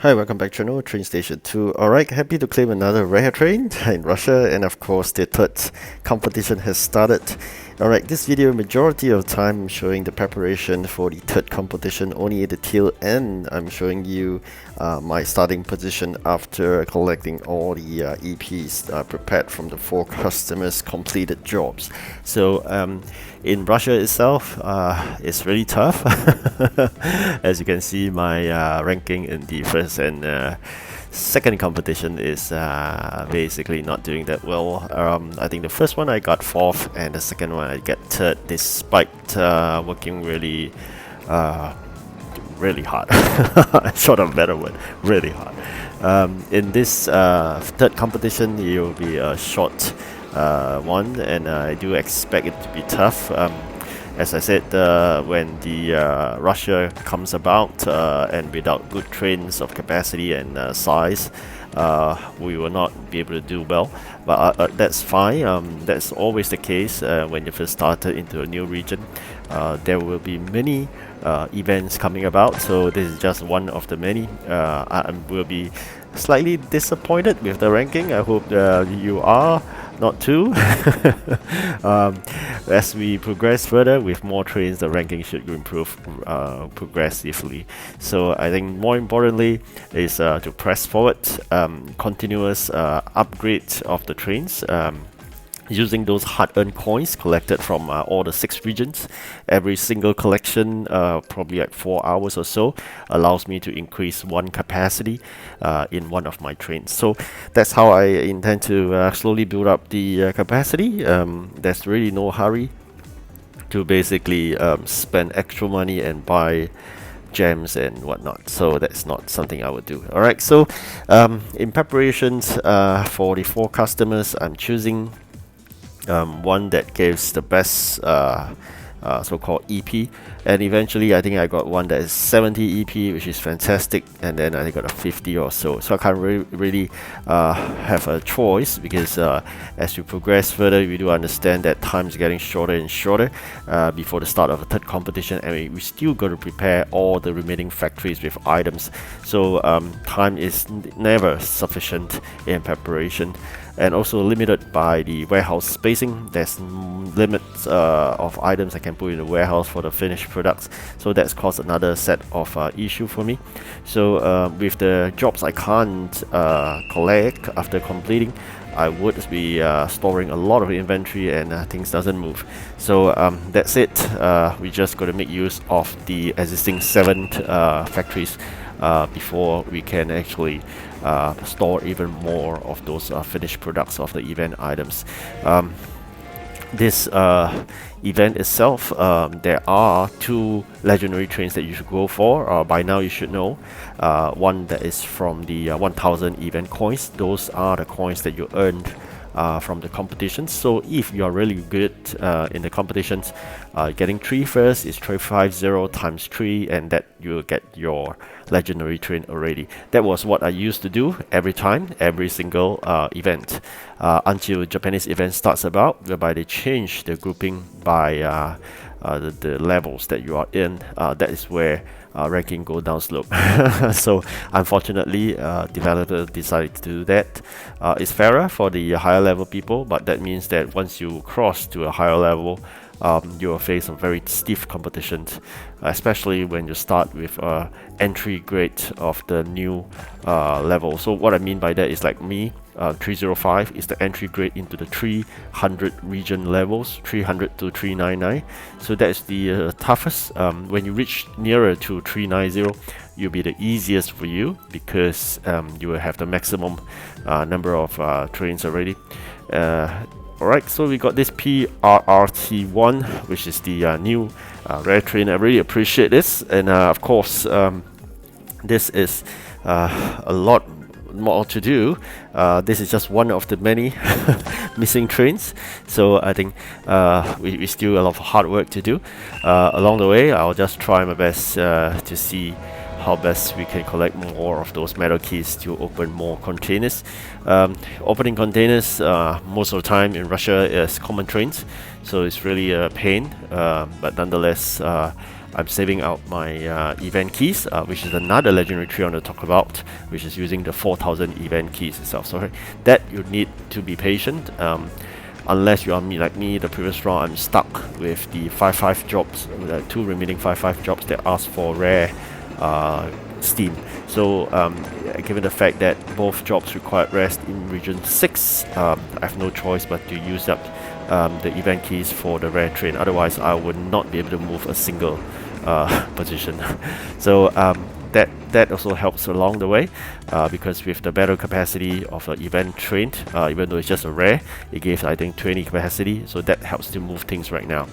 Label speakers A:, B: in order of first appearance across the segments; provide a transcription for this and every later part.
A: Hi, welcome back to channel TrainStation 2. Alright, happy to claim another rare train in Russia, and of course the third competition has started. Alright, this video majority of the time I'm showing the preparation for the third competition. Only at the tail end I'm showing you my starting position after collecting all the EPs prepared from the 4 customers' completed jobs. So in Russia itself, it's really tough. As you can see, my ranking in the first and second competition is basically not doing that well. I think the first one I got 4th, and the second one I get 3rd, despite working really hard. Sort of better word, really hard. In this third competition, it will be a short one, and I do expect it to be tough. As I said, when the Russia comes about and without good trains of capacity and size, we will not be able to do well. But that's fine. That's always the case when you first started into a new region. There will be many events coming about, so this is just one of the many. I will be slightly disappointed with the ranking. I hope you are not too. As we progress further with more trains, the ranking should improve progressively. So I think more importantly is to press forward, continuous upgrade of the trains. Using those hard-earned coins collected from all the 6 regions. Every single collection, probably like 4 hours or so, allows me to increase 1 capacity in one of my trains. So that's how I intend to slowly build up the capacity. There's really no hurry to basically spend extra money and buy gems and whatnot, so that's not something I would do. Alright, so in preparations for the 4 customers, I'm choosing one that gives the best so-called EP, and eventually I think I got one that is 70 EP, which is fantastic, and then I got a 50 or so. So I can't really have a choice, because as we progress further, we do understand that time is getting shorter and shorter before the start of the third competition, and we still got to prepare all the remaining factories with items. So time is never sufficient in preparation, and also limited by the warehouse spacing. There's limits of items I can put in the warehouse for the finished products, so that's caused another set of issue for me. So with the jobs I can't collect after completing, I would be storing a lot of inventory, and things doesn't move. So that's it. We just got to make use of the existing 7 factories before we can actually store even more of those finished products of the event items. This event itself, there are 2 legendary trains that you should go for. By now you should know. One that is from the 1000 event coins. Those are the coins that you earned from the competitions. So if you are really good in the competitions, getting 3 first is 350 times 3, and that you will get your legendary train already. That was what I used to do every time, every single event, until Japanese event starts about, whereby they change the grouping by the levels that you are in. That is where ranking go down slope. So unfortunately, developer decided to do that. It's fairer for the higher level people, but that means that once you cross to a higher level, you will face some very stiff competitions, especially when you start with entry grade of the new level. So what I mean by that is, like me, 305 is the entry grade into the 300 region levels, 300 to 399. So that is the toughest. When you reach nearer to 390, you'll be the easiest for you, because you will have the maximum number of trains already. Alright, so we got this PRRT1, which is the new rare train. I really appreciate this, and of course this is a lot more to do. This is just one of the many missing trains, so I think we still a lot of hard work to do. Along the way, I'll just try my best to see how best we can collect more of those metal keys to open more containers. Opening containers most of the time in Russia is common trains, so it's really a pain, but nonetheless I'm saving out my event keys, which is another legendary tree I want to talk about, which is using the 4000 event keys itself. So that you need to be patient. Unless you are like me, the previous round I'm stuck with the 5-5 jobs, the 2 remaining 5-5 jobs that ask for rare steam. So given the fact that both jobs require rest in region 6, I have no choice but to use up the event keys for the rare train. Otherwise I would not be able to move a single position. So that also helps along the way, because with the better capacity of an event train, even though it's just a rare, it gives I think 20 capacity, so that helps to move things right now.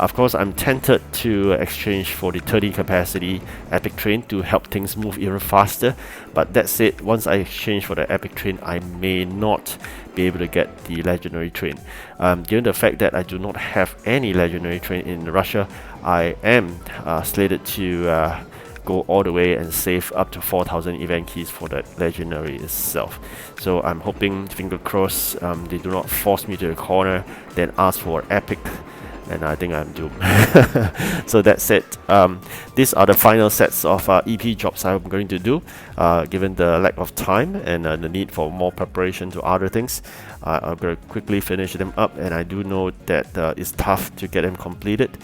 A: Of course, I'm tempted to exchange for the 30 capacity epic train to help things move even faster, but that said, once I exchange for the epic train, I may not be able to get the legendary train. Given the fact that I do not have any legendary train in Russia, I am slated to go all the way and save up to 4000 event keys for that legendary itself. So I'm hoping, finger crossed, they do not force me to the corner then ask for epic, and I think I'm doomed. So that's it. These are the final sets of EP jobs I'm going to do, given the lack of time and the need for more preparation to other things. I'm going to quickly finish them up, and I do know that it's tough to get them completed,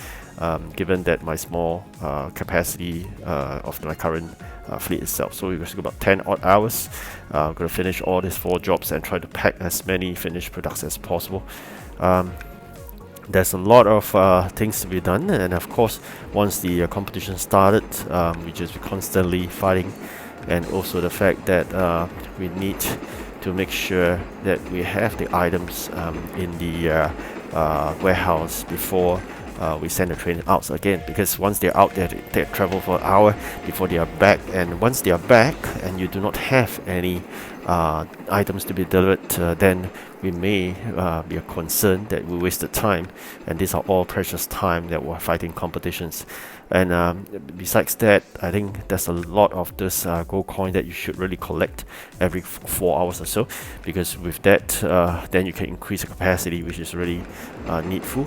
A: given that my small capacity of my current fleet itself. So we're going to go about 10 odd hours. I'm going to finish all these 4 jobs and try to pack as many finished products as possible. There's a lot of things to be done, and of course once the competition started, we just be constantly fighting, and also the fact that we need to make sure that we have the items in the warehouse before we send the train out again, because once they're out there, they travel for an hour before they are back, and once they are back and you do not have any items to be delivered, then we may be a concern that we wasted time, and these are all precious time that we're fighting competitions. And besides that, I think there's a lot of this gold coin that you should really collect every 4 hours or so, because with that then you can increase the capacity, which is really needful.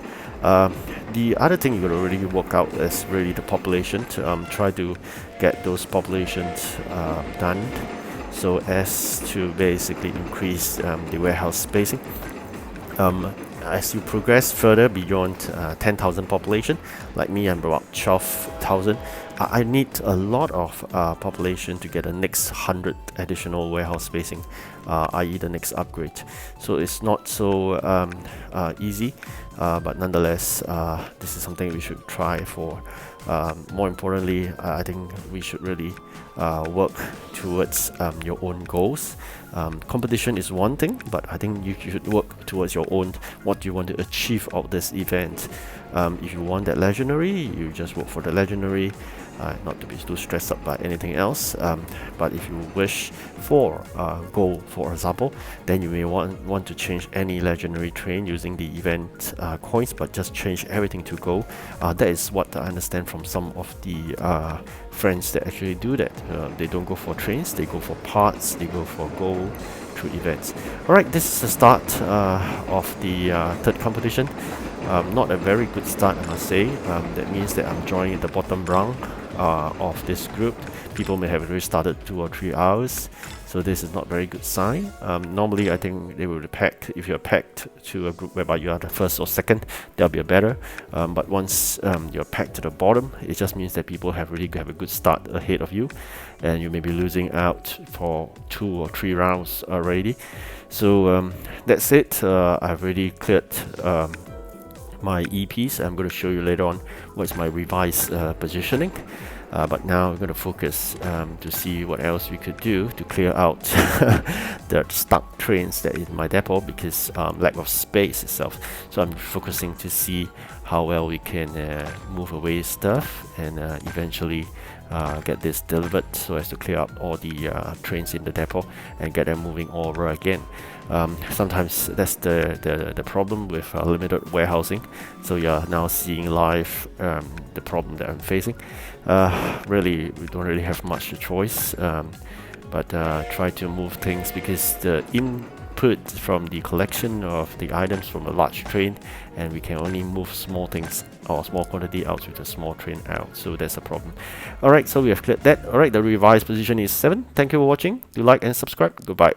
A: The other thing you gotta really work out is really the population. Try to get those populations done so as to basically increase the warehouse spacing. As you progress further beyond 10,000 population, like me, I'm about 12,000. I need a lot of population to get the next 100 additional warehouse spacing, i.e. the next upgrade. So it's not so easy, but nonetheless, this is something we should try for. More importantly, I think we should really work towards your own goals. Competition is one thing, but I think you should work towards your own, what you want to achieve of this event. If you want that legendary, you just work for the legendary, not to be too stressed out by anything else. But if you wish for gold, for example, then you may want to change any legendary train using the event coins, but just change everything to gold. That is what I understand from some of the friends that actually do that. They don't go for trains, they go for parts, they go for gold through events. Alright, this is the start of the third competition. Not a very good start, I must say. That means that I'm joining the bottom rung of this group. People may have already started 2 or 3 hours, so this is not very good sign. Normally I think they will be packed. If you're packed to a group whereby you are the first or second, that'll be a better. But once you're packed to the bottom, it just means that people have really have a good start ahead of you, and you may be losing out for 2 or 3 rounds already. So that's it. I've already cleared my EPs. I'm going to show you later on what's my revised positioning, but now I'm going to focus to see what else we could do to clear out the stuck trains that is in my depot, because lack of space itself. So I'm focusing to see how well we can move away stuff and eventually get this delivered so as to clear up all the trains in the depot and get them moving over again. Sometimes that's the problem with limited warehousing. So you're now seeing live the problem that I'm facing. Really, we don't really have much choice, but try to move things because the input from the collection of the items from a large train, and we can only move small things or small quantity out with a small train out. So that's a problem. Alright, so we have cleared that. Alright, the revised position is 7. Thank you for watching. Do like and subscribe. Goodbye.